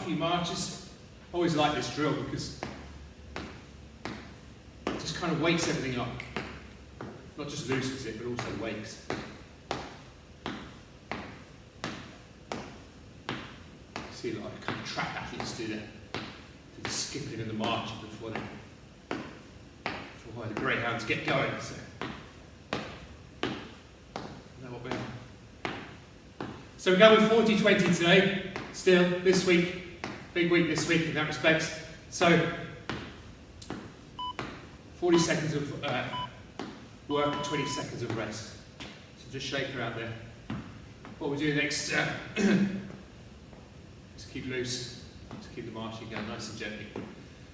few marches. I always like this drill because it just kind of wakes everything up. Not just loosens it, but also wakes. See a lot of kind of track athletes do the skipping and the marching before the greyhounds get going. So, know what we're on. So we're going with 40-20 today. Still this week, big week this week in that respect. So 40 seconds of work and 20 seconds of rest. So just shake her out there. What we'll do next. Just keep loose, just keep the marching going nice and gently.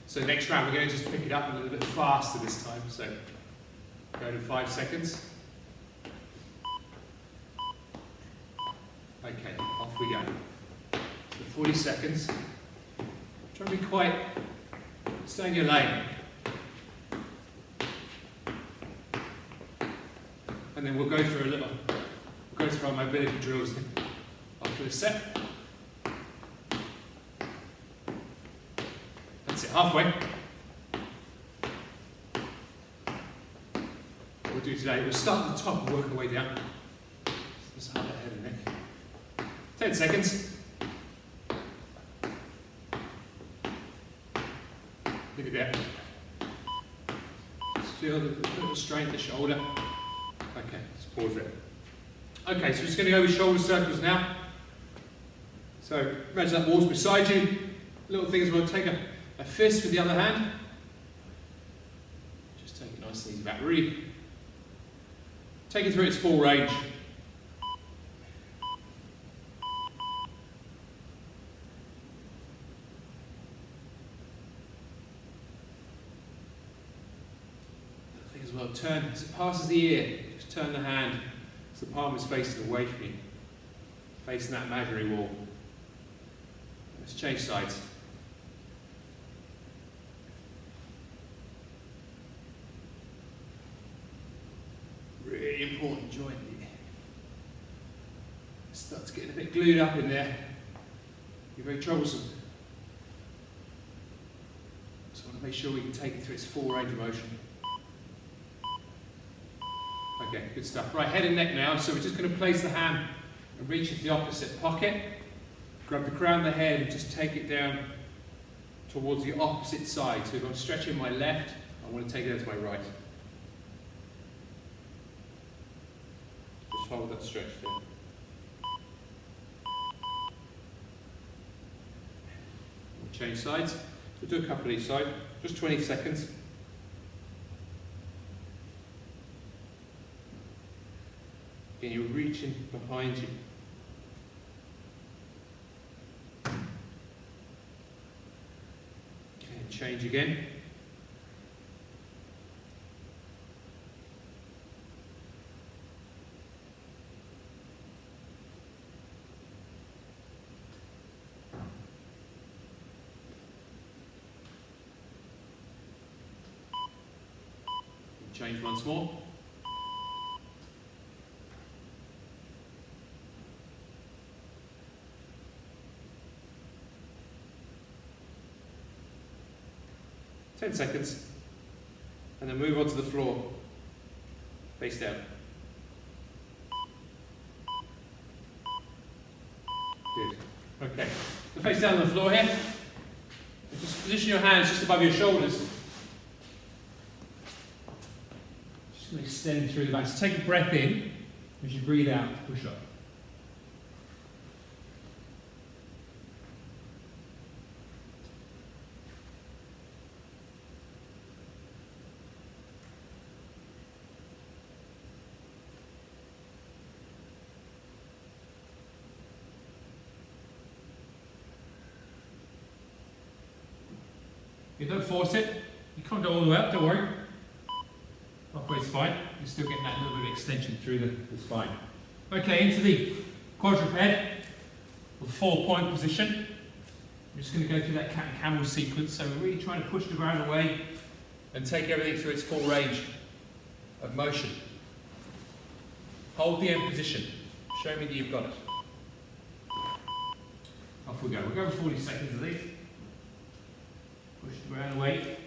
So next round we're going to just pick it up a little bit faster this time. So go to 5 seconds. Okay, off we go. For 40 seconds. Try to be quite, stay in your lane. And then we'll go through our mobility drills after this set. That's it, halfway. What we'll do today, we'll start at the top and work our way down. Just start the head and neck. 10 seconds. Look at that. Just feel the little strain at the shoulder. Okay, let's pause there. Okay, so we're just going to go with shoulder circles now. So imagine that wall's beside you. Little things, we'll take a fist with the other hand. Just take it nice and easy back. Really take it through its full range. Little thing as well, turn as it passes the ear. Just turn the hand so the palm is facing away from you, facing that imaginary wall. Let's change sides. Really important joint. It starts getting a bit glued up in there. You're very troublesome. So I want to make sure we can take it through its full range of motion. Okay, good stuff. Right, head and neck now. So we're just going to place the hand and reach into the opposite pocket. Grab the crown of the head and just take it down towards the opposite side. So if I'm stretching my left, I want to take it out to my right. Just hold that stretch there. We'll change sides. We'll do a couple of each side. Just 20 seconds. Again, you're reaching behind you. Okay, change again. Change once more. Ten seconds. And then move onto the floor. Face down. Good. Okay. So face down on the floor here. And just position your hands just above your shoulders. Extend through the back. So take a breath in as you breathe out, push up. You don't force it. You can't go all the way up, don't worry. Halfway's fine. You're still getting that little bit of extension through the spine. Okay, into the quadruped or the 4-point position. I'm just going to go through that cat and camel sequence. So we're really trying to push the ground away and take everything through its full range of motion. Hold the end position. Show me that you've got it. Off we go. We'll go for 40 seconds of these. Push the ground away.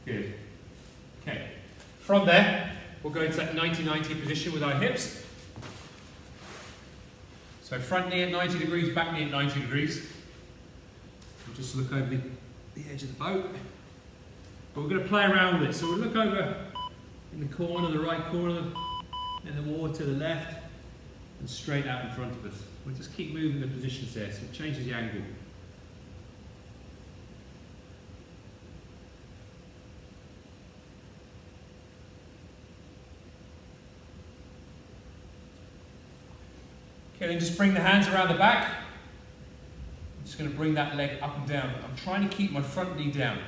Good. Okay. From there, we'll go into that 90-90 position with our hips. So front knee at 90 degrees, back knee at 90 degrees. We'll just look over the edge of the boat. But we're going to play around with it. So we'll look over in the corner, the right corner, and the water to the left, and straight out in front of us. We'll just keep moving the positions there, so it changes the angle. Okay, then just bring the hands around the back. I'm just going to bring that leg up and down. I'm trying to keep my front knee down.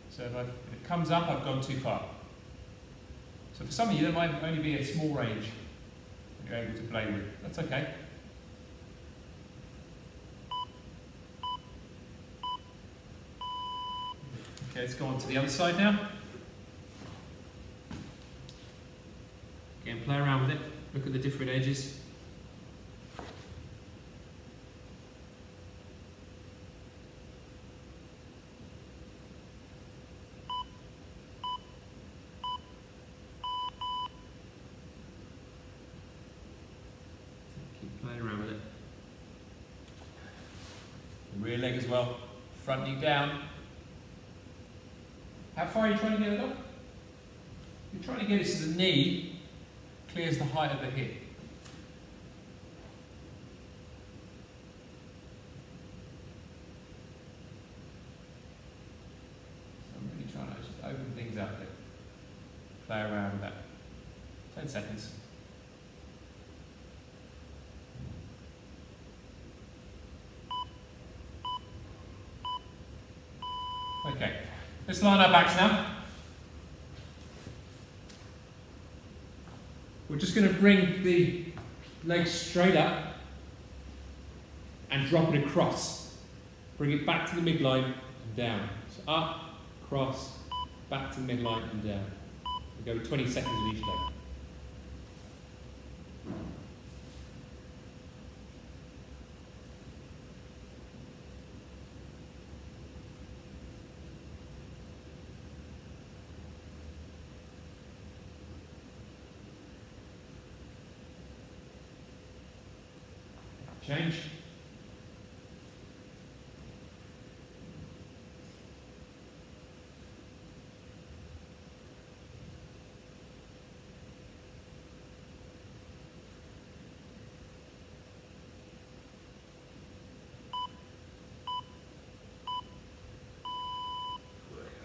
So if it comes up, I've gone too far. So for some of you, there might only be a small range that you're able to play with. That's okay. Okay, let's go on to the other side now. Again, play around with it. Look at the different edges. Keep playing around with it. The rear leg as well. Front knee down. How far are you trying to get it up? You're trying to get it to the knee clears the height of the hip. So I'm really trying to just open things up there. Play around with that. 10 seconds. Okay, let's line our backs now. We're just going to bring the legs straight up and drop it across. Bring it back to the midline and down. So up, cross, back to the midline and down. We go with 20 seconds of each leg. Change.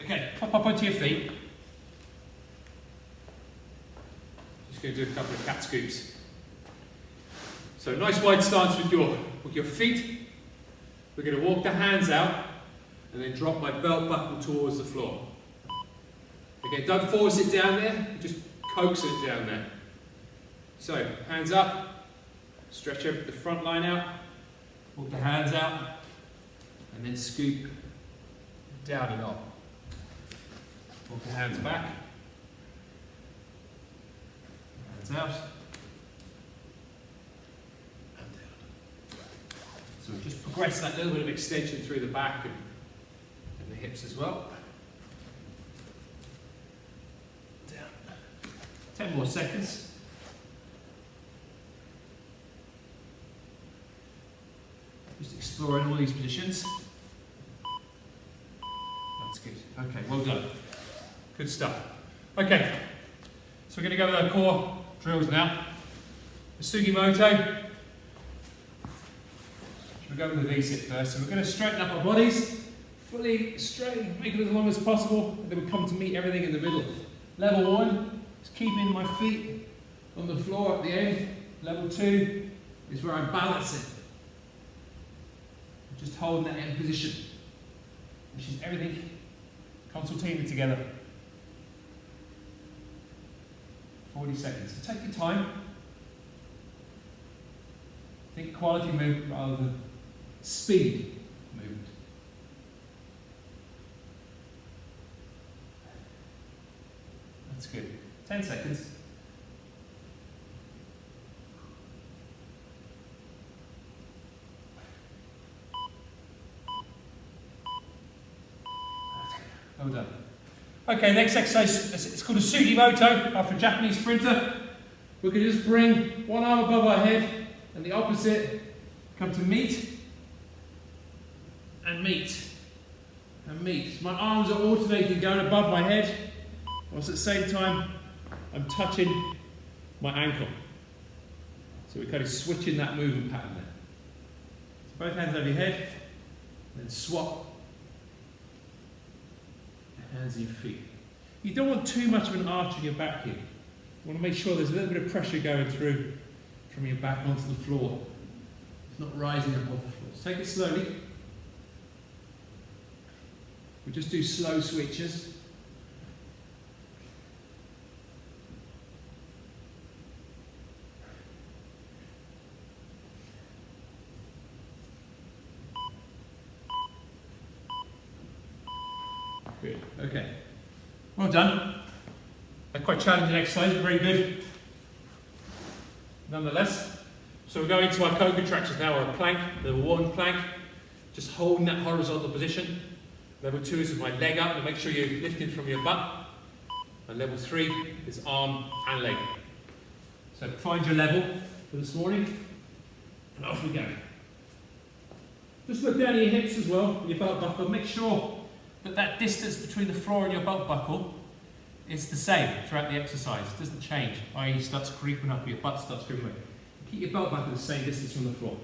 Okay, pop up onto your feet. Just going to do a couple of cat scoops. So nice wide stance with your feet. We're going to walk the hands out and then drop my belt buckle towards the floor. Okay, don't force it down there, just coax it down there. So hands up, stretch over the front line out, walk the hands out, and then scoop down and up. Walk the hands back, hands out. So just progress that little bit of extension through the back and the hips as well. Down. 10 more seconds. Just exploring all these positions. That's good. Okay, well done. Good stuff. Okay, so we're going to go with our core drills now. The Sugimoto. We'll go with the V-sit first. So we're going to straighten up our bodies, fully straight, make it as long as possible, and then we come to meet everything in the middle. Level 1 is keeping my feet on the floor at the end. Level 2 is where I'm balancing. Just holding that end position, which is everything consultatively together. 40 seconds. So take your time. Think quality movement rather than speed movement. That's good. 10 seconds. Well done. Okay, next exercise, it's called a Sugimoto, after a Japanese sprinter. We can just bring one arm above our head and the opposite, come to meet, and meet, and meet. My arms are alternating going above my head, whilst at the same time, I'm touching my ankle. So we're kind of switching that movement pattern there. So both hands over your head, then swap. Hands and your feet. You don't want too much of an arch in your back here. You want to make sure there's a little bit of pressure going through from your back onto the floor. It's not rising up off the floor. So take it slowly. We just do slow switches. Good. Okay. Well done. A quite challenging exercise, but very good. Nonetheless. So we're going into our co-contractions now, or a plank, level 1 plank. Just holding that horizontal position. Level 2 is with my leg up, and make sure you're lifting from your butt. And level 3 is arm and leg. So find your level for this morning, and off we go. Just look down at your hips as well, your belt buckle. Make sure that distance between the floor and your belt buckle is the same throughout the exercise. It doesn't change, i.e. it starts creeping up, your butt starts creeping up. Keep your belt buckle the same distance from the floor.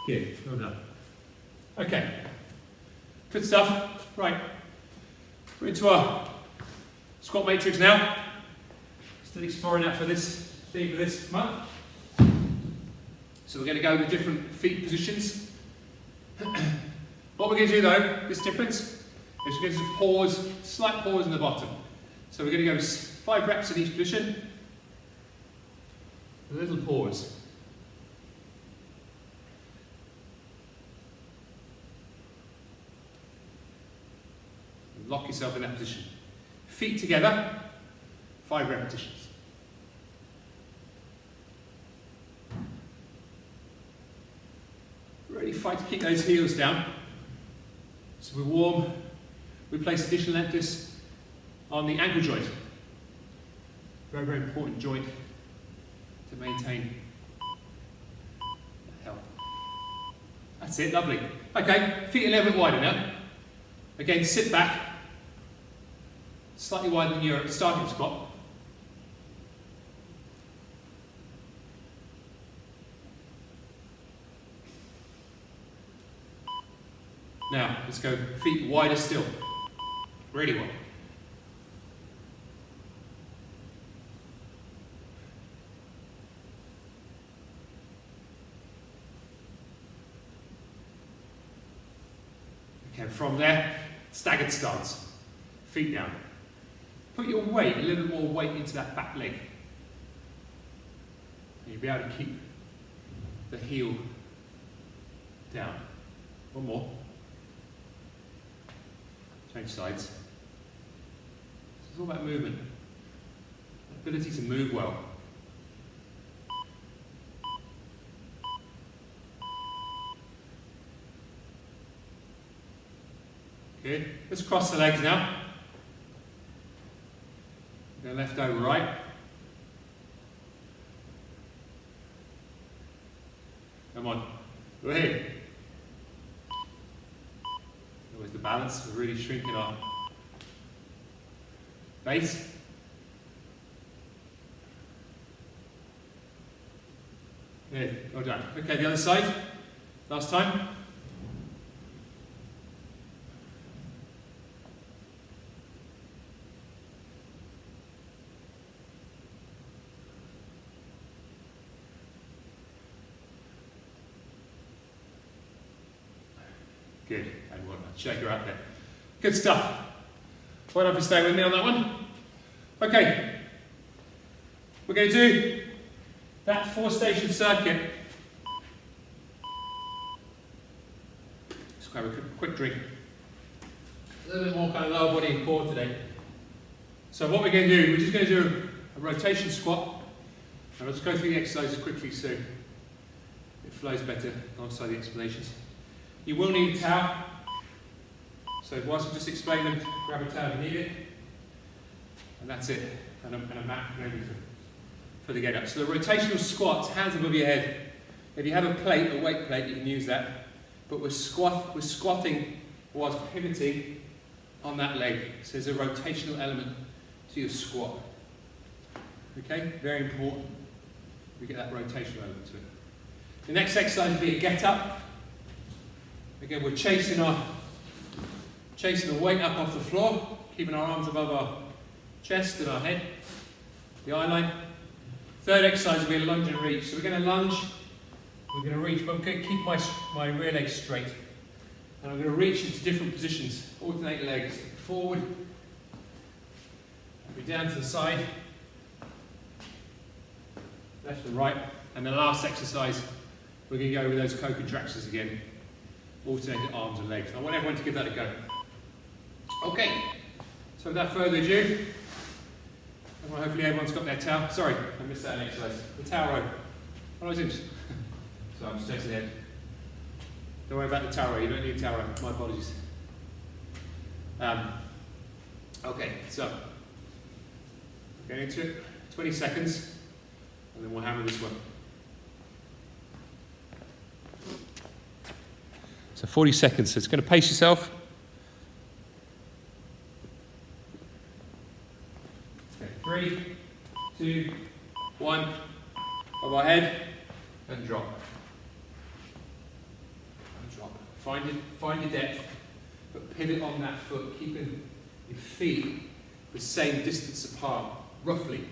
Good, well done. Okay, good stuff. Right, we're into our squat matrix now. Still exploring that for this theme for this month. So we're going to go to different feet positions. What we're going to do though, this difference, is we're going to pause, slight pause in the bottom. So we're going to go 5 reps in each position. A little pause. Lock yourself in that position. Feet together, 5 repetitions. Really fight to keep those heels down. So we're warm. We place additional emphasis on the ankle joint. Very, very important joint to maintain health. That's it, lovely. Okay, feet a little bit wider now. Again, sit back. Slightly wider than your starting squat. Now, let's go feet wider still. Really wide. Okay, from there, staggered stance. Feet down. Put your weight, a little bit more weight into that back leg. And you'll be able to keep the heel down. One more. Change sides. It's all about movement. Ability to move well. Good. Let's cross the legs now. Go left over right. Come on. Go ahead. Always the balance. We're really shrinking our base. There, well done. Okay, the other side. Last time. Good, and well done. Shake her out there. Good stuff. Well done for staying with me on that one. Okay, we're going to do that 4-station circuit. Let's grab a quick drink. A little bit more kind of lower body and core today. So what we're going to do, we're just going to do a rotation squat. And let's go through the exercises quickly so it flows better alongside the explanations. You will need a towel. So whilst I just explain them, grab a towel if you need it. And that's it. And a mat ready for the get up. So the rotational squats, hands above your head. If you have a plate, a weight plate, you can use that. But we're squatting whilst pivoting on that leg. So there's a rotational element to your squat. Okay, very important. We get that rotational element to it. The next exercise will be a get up. Again, we're chasing the weight up off the floor, keeping our arms above our chest and our head, the eye line. Third exercise will be a lunge and reach. So we're going to lunge, we're going to reach, but I'm going to keep my rear leg straight. And I'm going to reach into different positions, alternate legs, forward, be down to the side, left and right. And the last exercise, we're going to go with those co-contractions again, alternate arms and legs. I want everyone to give that a go. Okay, so without further ado, hopefully everyone's got their towel. Sorry, I missed that exercise. The towel row. What was it? So I'm just chasing the head. Don't worry about the towel row, you don't need a towel row. My apologies. Okay, so get into it. 20 seconds, and then we'll hammer this one. So 40 seconds, so it's going to pace yourself. Okay, 3, 2, 1, above our head, and drop. And drop. Find your depth, but pivot on that foot, keeping your feet the same distance apart, roughly.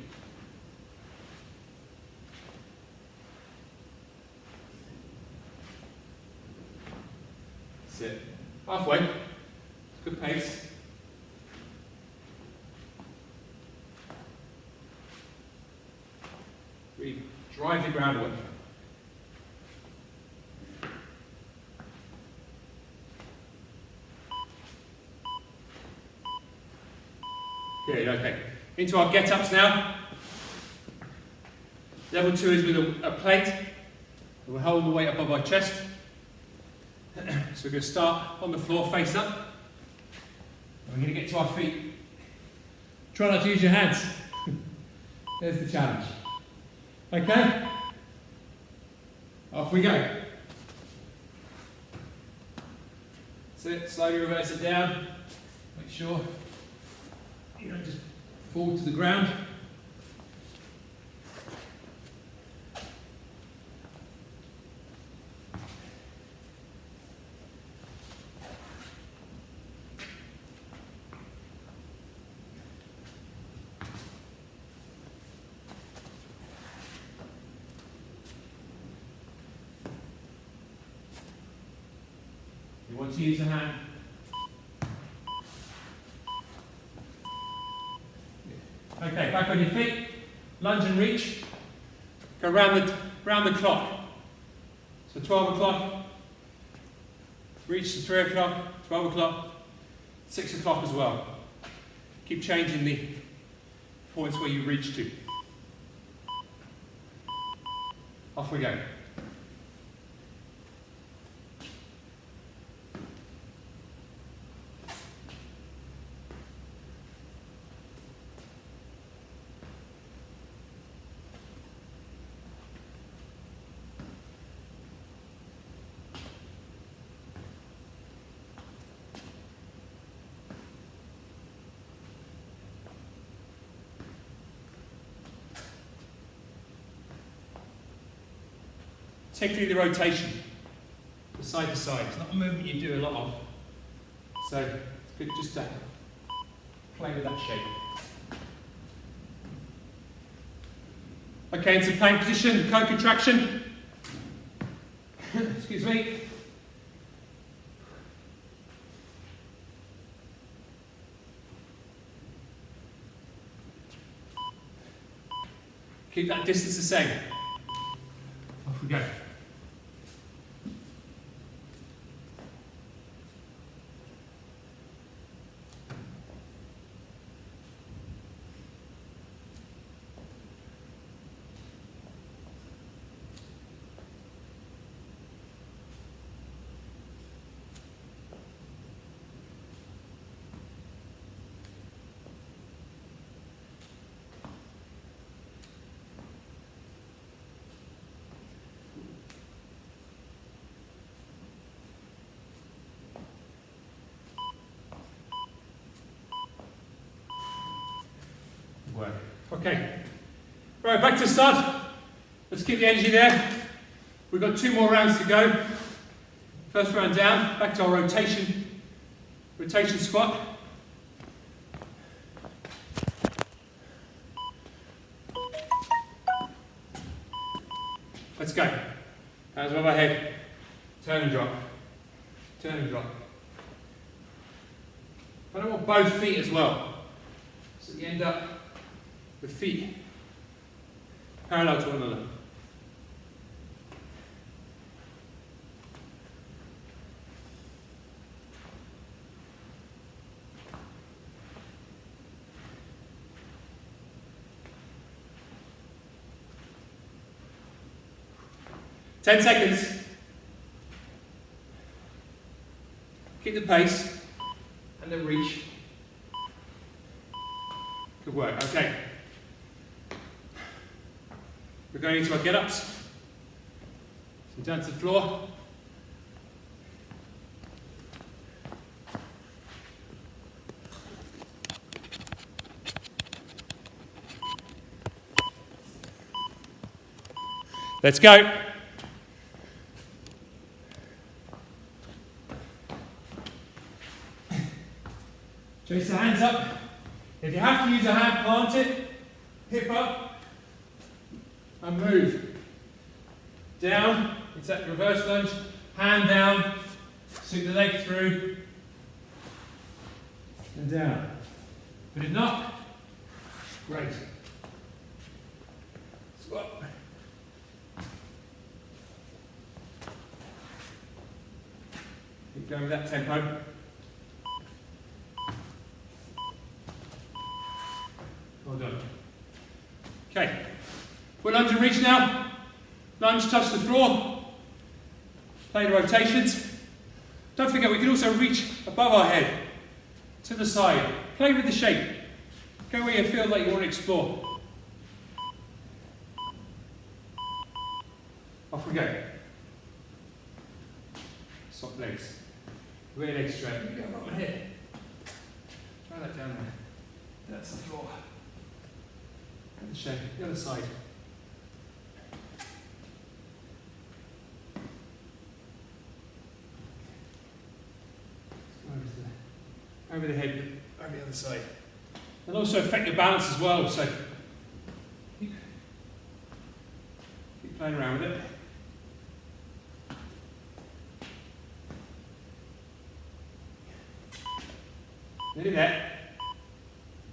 That's it. Halfway. Good pace. Really drive the ground away. Good, okay. Into our get-ups now. Level 2 is with a plate. We're holding the weight above our chest. So we're going to start on the floor, face up. And we're going to get to our feet. Try not to use your hands. There's the challenge. Okay? Off we go. That's it. Slowly reverse it down. Make sure you don't just fall to the ground. You want to use a hand. Okay, back on your feet. Lunge and reach. Go round the clock. So 12 o'clock. Reach to 3 o'clock. 12 o'clock. 6 o'clock as well. Keep changing the points where you reach to. Off we go. particularly the rotation, the side to side. It's not a movement you do a lot of, so it's good just to play with that shape. Okay, into plank position, co-contraction. Excuse me. Keep that distance the same. Off we go. Work. Okay. Right, back to the start. Let's keep the energy there. We've got 2 more rounds to go. First round down, back to our rotation squat. Let's go. Hands above our head. Turn and drop. Turn and drop. I don't want both feet as well. So you end up with feet parallel to one another. Ten seconds. Keep the pace and then reach. Good work. Okay. We're going into our get-ups. So down to the floor. Let's go. Chase the hands up. If you have to use a hand, plant it, hip up, and move. Down, it's that reverse lunge, hand down, sweep the leg through, and down. But if not, great. Squat. Keep going with that tempo. Well done. Okay. We're lunge and reach now. Lunge, touch the floor. Play the rotations. Don't forget, we can also reach above our head, to the side. Play with the shape. Go where you feel like you want to explore. Off we go. Swap legs. Rear leg straight. Go above my head. Try that down there. That's the floor. And the shape. The other side. Over the head, over the other side. And also affect your balance as well, so keep playing around with it. Nearly there.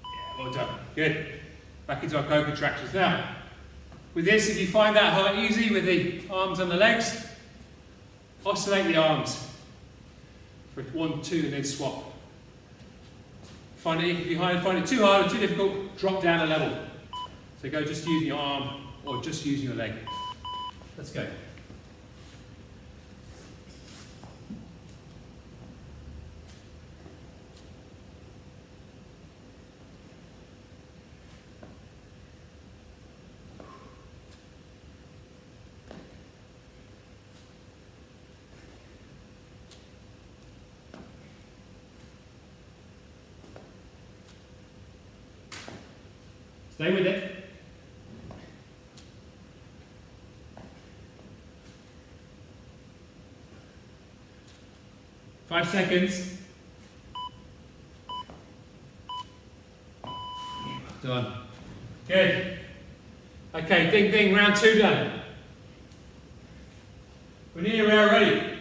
Yeah, well done. Good. Back into our co-contractions. Now, with this, if you find that hard easy with the arms and the legs, oscillate the arms for 1, 2, and then swap. If you find it too hard or too difficult, drop down a level. So go just using your arm or just using your leg. Let's go. Stay with it. 5 seconds. Done. Good. Okay, ding ding, round 2 done. We're nearly there already.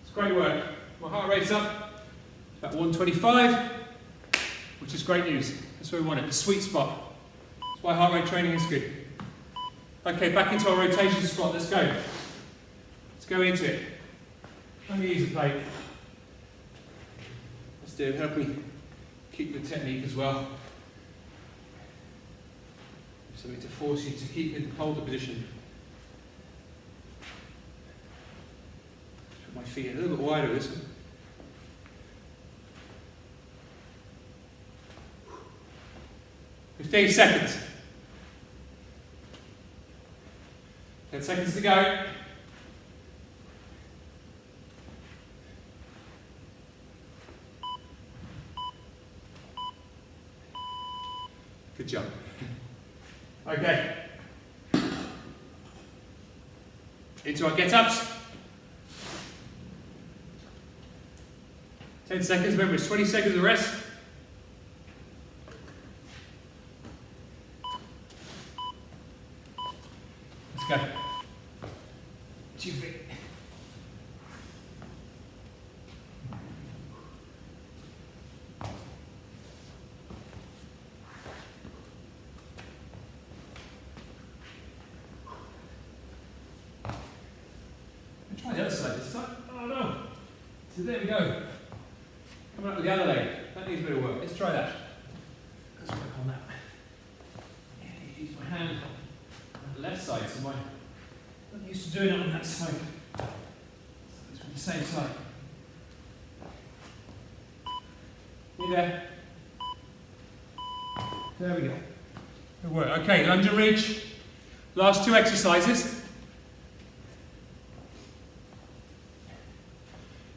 It's great work. My heart rate's up. It's about 125, which is great news. That's where we want it, the sweet spot. That's why heart rate training is good. Okay, back into our rotation squat. Let's go. Let's go into it. Let me use the plate. Let's do it. Help me keep the technique as well. Something to force you to keep in the holder position. Put my feet a little bit wider this one. 15 seconds. 10 seconds to go. Good job. Okay. Into our get-ups. 10 seconds, remember it's 20 seconds of rest. Let's go. 2 feet. Try the other side this time. Oh no! So there we go. Coming up with the other leg. That needs a bit of work. Let's try that. Let's work on that. Yeah, use my hand on the left side, so I'm not used to doing it on that side. So it's on the same side. You there? There we go. Good work. Okay, lunge and reach. Last 2 exercises.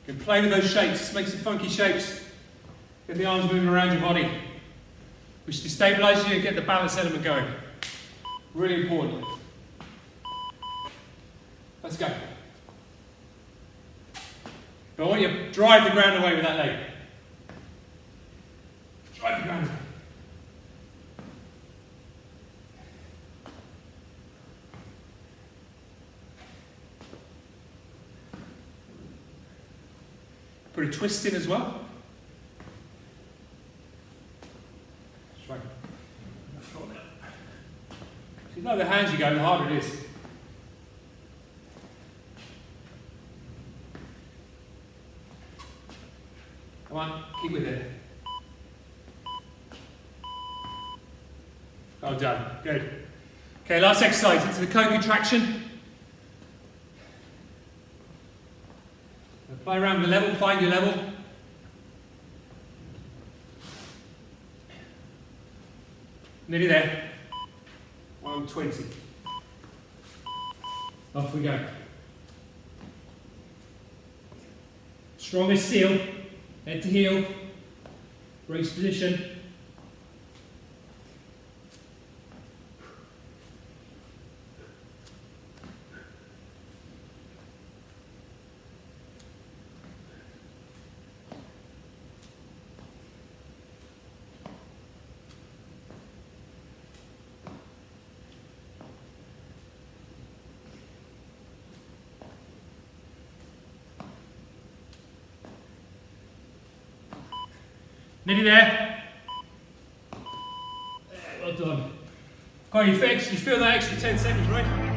You can play with those shapes, make some funky shapes. Get the arms moving around your body, which destabilises you and get the balance element going. Really important. Let's go. But I want you to drive the ground away with that leg. Drive the ground away. Put a twist in as well. Just right. The lower the hands you go, the harder it is. Come on, keep with it. Well done, good. Okay, last exercise, into the co-contraction. Play around with the level, find your level. Nearly there. 120. Off we go. Strong as steel, head to heel, brace position. Nearly there. Well done. Got you fixed. You feel that extra 10 seconds, right?